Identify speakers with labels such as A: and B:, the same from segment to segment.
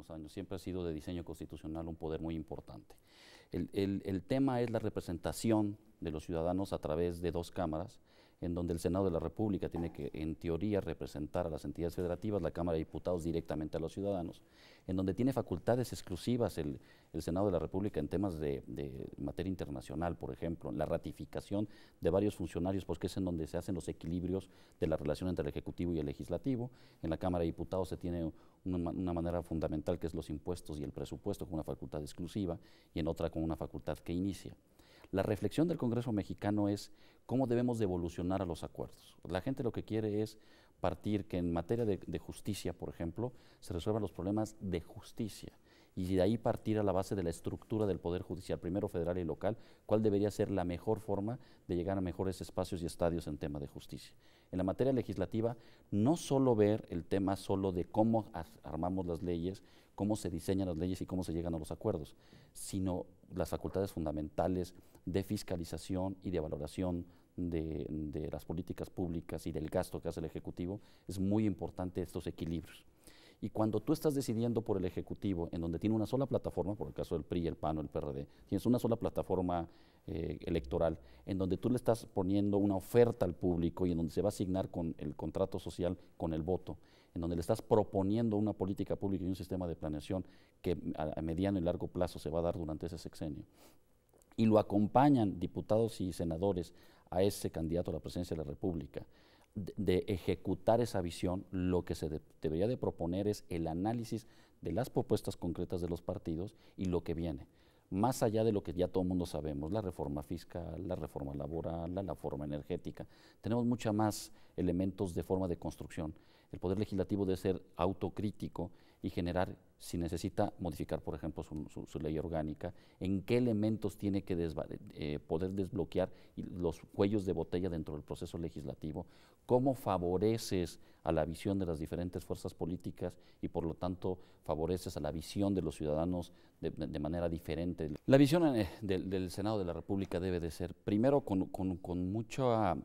A: últimos años. Siempre ha sido de diseño constitucional un poder muy importante. El tema es la representación de los ciudadanos a través de dos cámaras, en donde el Senado de la República tiene que, en teoría, representar a las entidades federativas, la Cámara de Diputados directamente a los ciudadanos, en donde tiene facultades exclusivas el Senado de la República en temas de materia internacional, por ejemplo, la ratificación de varios funcionarios, porque es en donde se hacen los equilibrios de la relación entre el Ejecutivo y el Legislativo. En la Cámara de Diputados se tiene una manera fundamental, que es los impuestos y el presupuesto, con una facultad exclusiva, y en otra con una facultad que inicia. La reflexión del Congreso mexicano es cómo debemos de evolucionar a los acuerdos. La gente lo que quiere es partir que en materia de justicia, por ejemplo, se resuelvan los problemas de justicia y de ahí partir a la base de la estructura del Poder Judicial, primero federal y local, cuál debería ser la mejor forma de llegar a mejores espacios y estadios en tema de justicia. En la materia legislativa, no solo ver el tema solo de cómo armamos las leyes, cómo se diseñan las leyes y cómo se llegan a los acuerdos, sino las facultades fundamentales de fiscalización y de valoración de las políticas públicas y del gasto que hace el Ejecutivo. Es muy importante estos equilibrios. Y cuando tú estás decidiendo por el Ejecutivo, en donde tiene una sola plataforma, por el caso del PRI, el PAN o el PRD, tienes una sola plataforma electoral, en donde tú le estás poniendo una oferta al público y en donde se va a asignar con el contrato social, con el voto, en donde le estás proponiendo una política pública y un sistema de planeación que a mediano y largo plazo se va a dar durante ese sexenio, y lo acompañan diputados y senadores a ese candidato a la presidencia de la República, de ejecutar esa visión, lo que se debería de proponer es el análisis de las propuestas concretas de los partidos y lo que viene, más allá de lo que ya todo el mundo sabemos, la reforma fiscal, la reforma laboral, la reforma energética. Tenemos muchos más elementos de forma de construcción. El Poder Legislativo debe ser autocrítico y generar, si necesita modificar, por ejemplo, su ley orgánica, en qué elementos tiene que poder desbloquear los cuellos de botella dentro del proceso legislativo, cómo favoreces a la visión de las diferentes fuerzas políticas y por lo tanto favoreces a la visión de los ciudadanos de manera diferente. La visión del Senado de la República debe de ser, primero, con mucha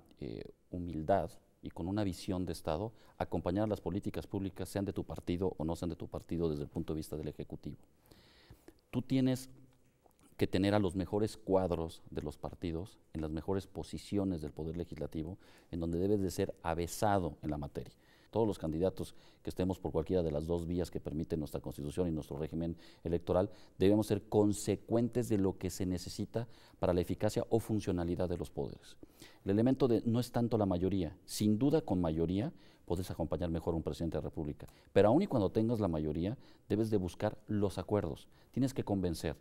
A: humildad y con una visión de Estado, acompañar a las políticas públicas, sean de tu partido o no sean de tu partido, desde el punto de vista del Ejecutivo. Tú tienes que tener a los mejores cuadros de los partidos en las mejores posiciones del Poder Legislativo, en donde debes de ser avesado en la materia. Todos los candidatos que estemos por cualquiera de las dos vías que permiten nuestra Constitución y nuestro régimen electoral, debemos ser consecuentes de lo que se necesita para la eficacia o funcionalidad de los poderes. El elemento no es tanto la mayoría, sin duda con mayoría puedes acompañar mejor a un presidente de la República, pero aun y cuando tengas la mayoría, debes de buscar los acuerdos, tienes que convencer.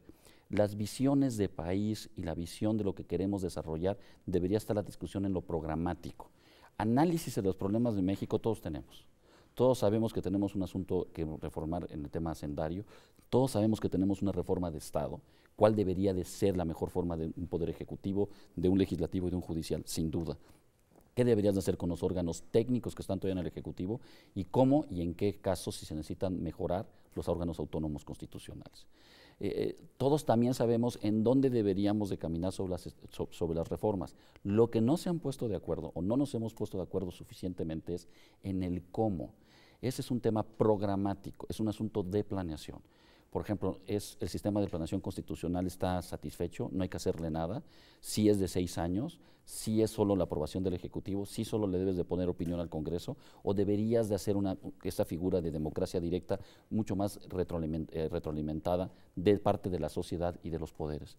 A: Las visiones de país y la visión de lo que queremos desarrollar, debería estar la discusión en lo programático. Análisis de los problemas de México todos tenemos. Todos sabemos que tenemos un asunto que reformar en el tema hacendario, todos sabemos que tenemos una reforma de Estado. ¿Cuál debería de ser la mejor forma de un poder ejecutivo, de un legislativo y de un judicial? Sin duda. ¿Qué deberías de hacer con los órganos técnicos que están todavía en el Ejecutivo? Y cómo y en qué casos, si se necesitan mejorar los órganos autónomos constitucionales. Todos también sabemos en dónde deberíamos de caminar sobre las reformas. Lo que no se han puesto de acuerdo o no nos hemos puesto de acuerdo suficientemente es en el cómo. Ese es un tema programático, es un asunto de planeación. Por ejemplo, el sistema de planeación constitucional está satisfecho, no hay que hacerle nada, si es de 6 años, si es solo la aprobación del Ejecutivo, si solo le debes de poner opinión al Congreso, o deberías de hacer esta figura de democracia directa mucho más retroalimentada de parte de la sociedad y de los poderes.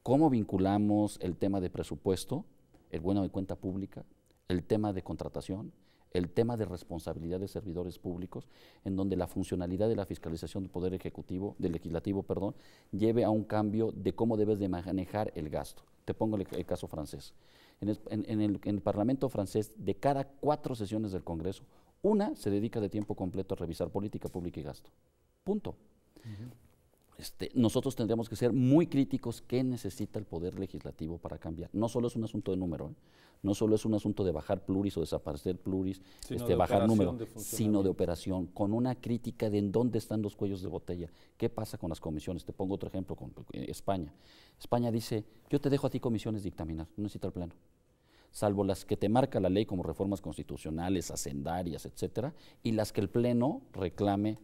A: ¿Cómo vinculamos el tema de presupuesto, el bueno de cuenta pública, el tema de contratación, el tema de responsabilidad de servidores públicos, en donde la funcionalidad de la fiscalización del Poder Ejecutivo, del Legislativo, perdón, lleve a un cambio de cómo debes de manejar el gasto? Te pongo el caso francés. En el Parlamento francés, de cada 4 sesiones del Congreso, una se dedica de tiempo completo a revisar política pública y gasto. Punto. Nosotros tendríamos que ser muy críticos qué necesita el Poder Legislativo para cambiar. No solo es un asunto de número, no solo es un asunto de bajar pluris o desaparecer pluris, bajar número, sino de operación, con una crítica de en dónde están los cuellos de botella, qué pasa con las comisiones. Te pongo otro ejemplo con España. España dice, yo te dejo a ti comisiones dictaminar, no necesito el Pleno. Salvo las que te marca la ley como reformas constitucionales, hacendarias, etcétera, y las que el Pleno reclame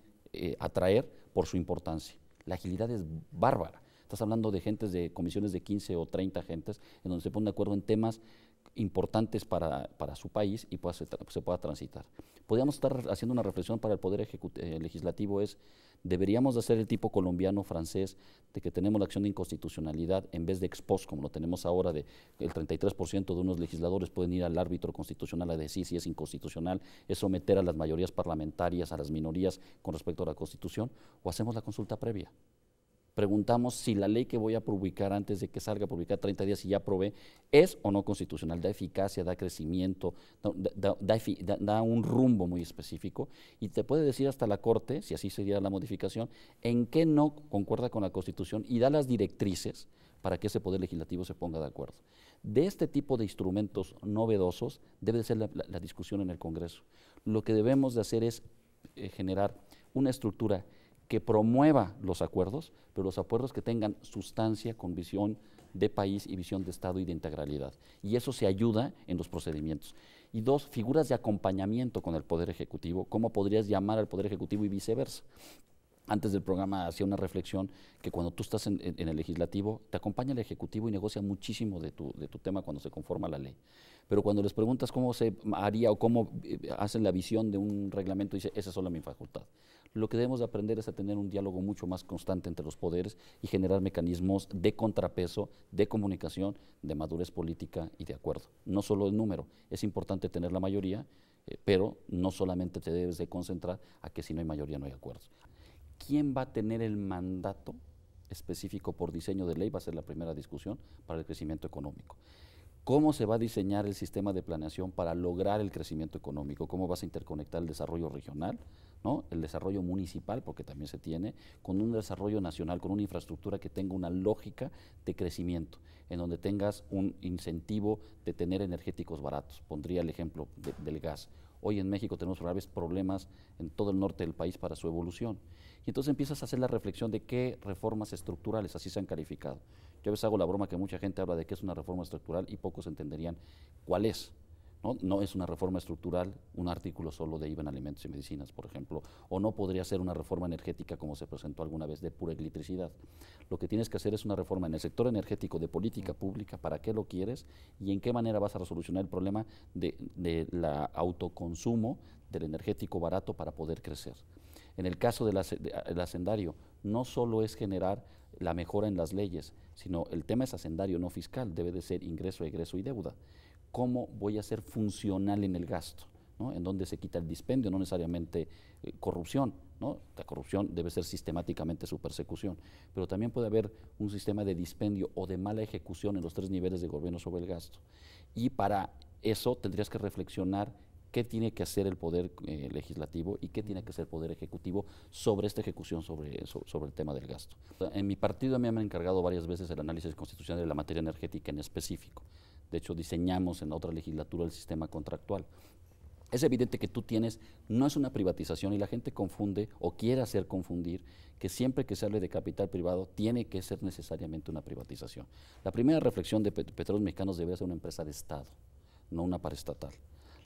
A: atraer por su importancia. La agilidad es bárbara. Estás hablando de gentes, de comisiones de 15 o 30 gentes, en donde se ponen de acuerdo en temas importantes para su país y se pueda transitar. Podríamos estar haciendo una reflexión para el Poder Legislativo, deberíamos de hacer el tipo colombiano, francés, de que tenemos la acción de inconstitucionalidad en vez de ex post, como lo tenemos ahora, de el 33% de unos legisladores pueden ir al árbitro constitucional a decir si es inconstitucional, es someter a las mayorías parlamentarias, a las minorías con respecto a la Constitución, o hacemos la consulta previa. Preguntamos si la ley que voy a publicar antes de que salga a publicar 30 días y ya aprobé, es o no constitucional, da eficacia, da crecimiento, da un rumbo muy específico y te puede decir hasta la Corte, si así sería la modificación, en qué no concuerda con la Constitución y da las directrices para que ese Poder Legislativo se ponga de acuerdo. De este tipo de instrumentos novedosos debe de ser la discusión en el Congreso. Lo que debemos de hacer es generar una estructura que promueva los acuerdos, pero los acuerdos que tengan sustancia con visión de país y visión de Estado y de integralidad. Y eso se ayuda en los procedimientos. Y dos, figuras de acompañamiento con el Poder Ejecutivo, cómo podrías llamar al Poder Ejecutivo y viceversa. Antes del programa hacía una reflexión que cuando tú estás en el legislativo, te acompaña el ejecutivo y negocia muchísimo de tu tema cuando se conforma la ley. Pero cuando les preguntas cómo se haría o cómo hacen la visión de un reglamento, dice, esa es solo mi facultad. Lo que debemos de aprender es a tener un diálogo mucho más constante entre los poderes y generar mecanismos de contrapeso, de comunicación, de madurez política y de acuerdo. No solo el número, es importante tener la mayoría, pero no solamente te debes de concentrar a que si no hay mayoría no hay acuerdos. ¿Quién va a tener el mandato específico por diseño de ley? Va a ser la primera discusión para el crecimiento económico. ¿Cómo se va a diseñar el sistema de planeación para lograr el crecimiento económico? ¿Cómo vas a interconectar el desarrollo regional, ¿no? El desarrollo municipal, porque también se tiene, con un desarrollo nacional, con una infraestructura que tenga una lógica de crecimiento, en donde tengas un incentivo de tener energéticos baratos? Pondría el ejemplo del gas. Hoy en México tenemos graves problemas en todo el norte del país para su evolución. Y entonces empiezas a hacer la reflexión de qué reformas estructurales, así se han calificado. Yo a veces hago la broma que mucha gente habla de qué es una reforma estructural y pocos entenderían cuál es. No es una reforma estructural un artículo solo de IVA en alimentos y medicinas, por ejemplo, o no podría ser una reforma energética como se presentó alguna vez de pura electricidad. Lo que tienes que hacer es una reforma en el sector energético de política pública, para qué lo quieres y en qué manera vas a resolucionar el problema de la autoconsumo del energético barato para poder crecer. En el caso del hacendario, no solo es generar la mejora en las leyes, sino el tema es hacendario, no fiscal, debe de ser ingreso, egreso y deuda. ¿Cómo voy a ser funcional en el gasto? ¿No? En donde se quita el dispendio, no necesariamente corrupción, ¿no? La corrupción debe ser sistemáticamente su persecución, pero también puede haber un sistema de dispendio o de mala ejecución en los 3 niveles de gobierno sobre el gasto. Y para eso tendrías que reflexionar qué tiene que hacer el Poder Legislativo y qué tiene que hacer el Poder Ejecutivo sobre esta ejecución sobre el tema del gasto. En mi partido a mí me han encargado varias veces el análisis constitucional de la materia energética en específico. De hecho, diseñamos en la otra legislatura el sistema contractual. Es evidente que tú tienes, no es una privatización y la gente confunde o quiere hacer confundir que siempre que se hable de capital privado tiene que ser necesariamente una privatización. La primera reflexión de Petróleos Mexicanos debe ser una empresa de Estado, no una paraestatal.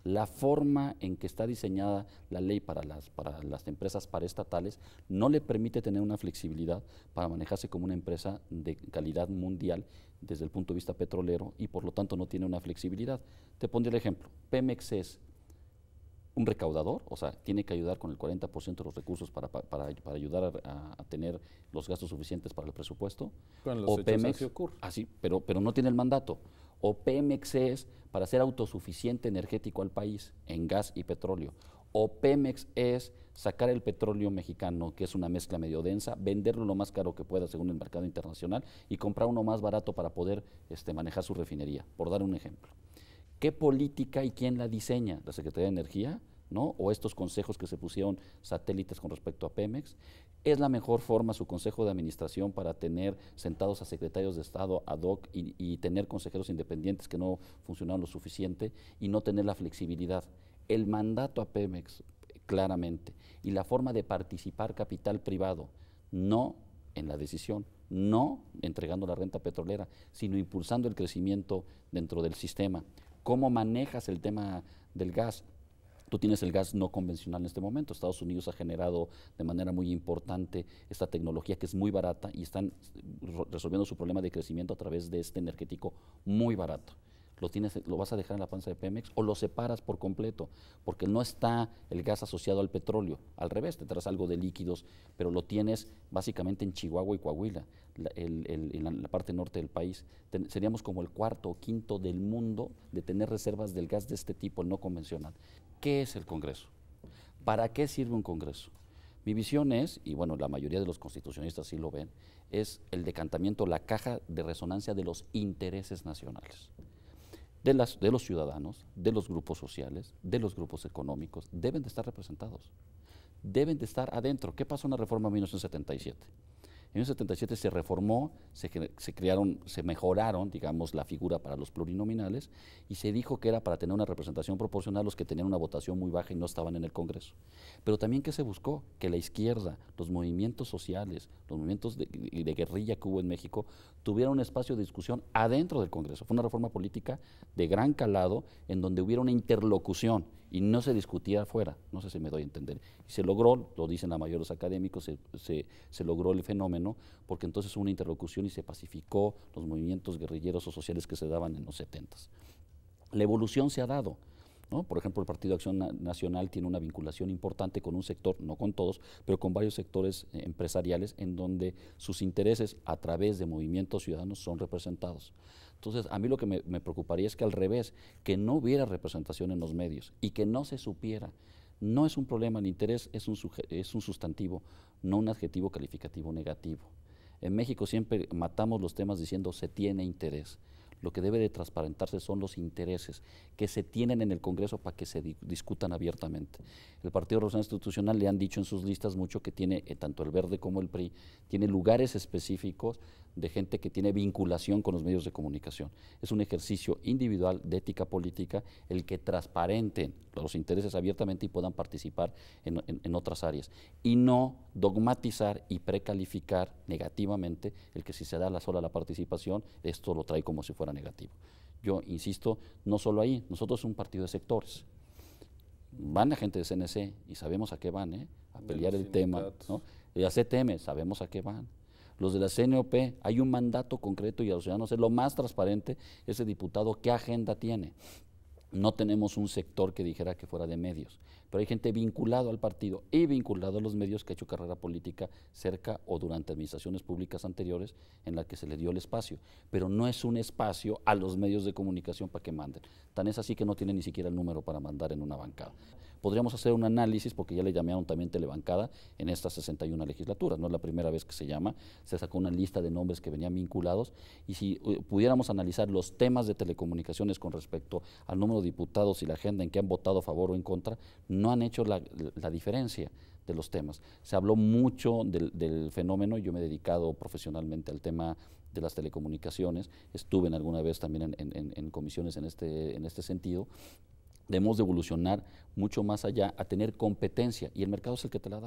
A: La forma en que está diseñada la ley para las empresas paraestatales no le permite tener una flexibilidad para manejarse como una empresa de calidad mundial desde el punto de vista petrolero y por lo tanto no tiene una flexibilidad. Te pondré el ejemplo, Pemex es un recaudador, o sea, tiene que ayudar con el 40% de los recursos para ayudar a tener los gastos suficientes para el presupuesto.
B: Con los
A: o
B: hechos
A: Pemex,
B: así ocurre.
A: así, pero no tiene el mandato. O Pemex es para ser autosuficiente energético al país en gas y petróleo. O Pemex es sacar el petróleo mexicano, que es una mezcla medio densa, venderlo lo más caro que pueda según el mercado internacional y comprar uno más barato para poder manejar su refinería, por dar un ejemplo. ¿Qué política y quién la diseña? ¿La Secretaría de Energía? ¿No? ¿O estos consejos que se pusieron satélites con respecto a Pemex? ¿Es la mejor forma su consejo de administración para tener sentados a secretarios de Estado ad hoc y tener consejeros independientes que no funcionaron lo suficiente y no tener la flexibilidad? El mandato a Pemex, claramente, y la forma de participar capital privado, no en la decisión, no entregando la renta petrolera, sino impulsando el crecimiento dentro del sistema. ¿Cómo manejas el tema del gas? Tú tienes el gas no convencional en este momento. Estados Unidos ha generado de manera muy importante esta tecnología que es muy barata y están resolviendo su problema de crecimiento a través de este energético muy barato. Lo vas a dejar en la panza de Pemex o lo separas por completo, porque no está el gas asociado al petróleo. Al revés, te traes algo de líquidos, pero lo tienes básicamente en Chihuahua y Coahuila, en la parte norte del país. Seríamos como el cuarto o quinto del mundo de tener reservas del gas de este tipo, el no convencional. ¿Qué es el Congreso? ¿Para qué sirve un Congreso? Mi visión es, y bueno, la mayoría de los constitucionalistas sí lo ven, es el decantamiento, la caja de resonancia de los intereses nacionales. De los ciudadanos, de los grupos sociales, de los grupos económicos, deben de estar representados, deben de estar adentro. ¿Qué pasó en la reforma de 1977? En 1977 se reformó, se mejoraron, digamos, la figura para los plurinominales y se dijo que era para tener una representación proporcional los que tenían una votación muy baja y no estaban en el Congreso. Pero también que se buscó que la izquierda, los movimientos sociales, los movimientos de guerrilla que hubo en México, tuvieran un espacio de discusión adentro del Congreso. Fue una reforma política de gran calado en donde hubiera una interlocución y no se discutía afuera, no sé si me doy a entender. Y se logró, lo dicen la mayoría de los académicos, se logró el fenómeno, porque entonces hubo una interlocución y se pacificó los movimientos guerrilleros o sociales que se daban en los 70s. La evolución se ha dado, ¿no? Por ejemplo, el Partido de Acción Nacional tiene una vinculación importante con un sector, no con todos, pero con varios sectores empresariales en donde sus intereses a través de movimientos ciudadanos son representados. Entonces, a mí lo que me preocuparía es que al revés, que no hubiera representación en los medios y que no se supiera. No es un problema, el interés es un sustantivo, no un adjetivo calificativo negativo. En México siempre matamos los temas diciendo se tiene interés. Lo que debe de transparentarse son los intereses que se tienen en el Congreso para que se discutan abiertamente. El Partido Revolucionario Institucional le han dicho en sus listas mucho que tiene, tanto el Verde como el PRI, tiene lugares específicos de gente que tiene vinculación con los medios de comunicación. Es un ejercicio individual de ética política el que transparenten los intereses abiertamente y puedan participar en otras áreas. Y no dogmatizar y precalificar negativamente el que si se da sola la participación, esto lo trae como si fuera negativo. Yo insisto, no solo ahí, nosotros somos un partido de sectores. Van la gente de CNC y sabemos a qué van, a pelear el tema, ¿no? Y la CTM, sabemos a qué van. Los de la CNOP, hay un mandato concreto y a los ciudadanos es lo más transparente ese diputado qué agenda tiene. No tenemos un sector que dijera que fuera de medios, pero hay gente vinculado al partido y vinculado a los medios que ha hecho carrera política cerca o durante administraciones públicas anteriores en la que se le dio el espacio, pero no es un espacio a los medios de comunicación para que manden. Tan es así que no tiene ni siquiera el número para mandar en una bancada. Podríamos hacer un análisis, porque ya le llamaron también telebancada en estas 61 legislaturas, no es la primera vez que se llama, se sacó una lista de nombres que venían vinculados, y si pudiéramos analizar los temas de telecomunicaciones con respecto al número de diputados y la agenda en que han votado a favor o en contra, no han hecho la diferencia de los temas. Se habló mucho del fenómeno, yo me he dedicado profesionalmente al tema de las telecomunicaciones, estuve en alguna vez también en comisiones en este sentido. Debemos de evolucionar mucho más allá a tener competencia y el mercado es el que te la da.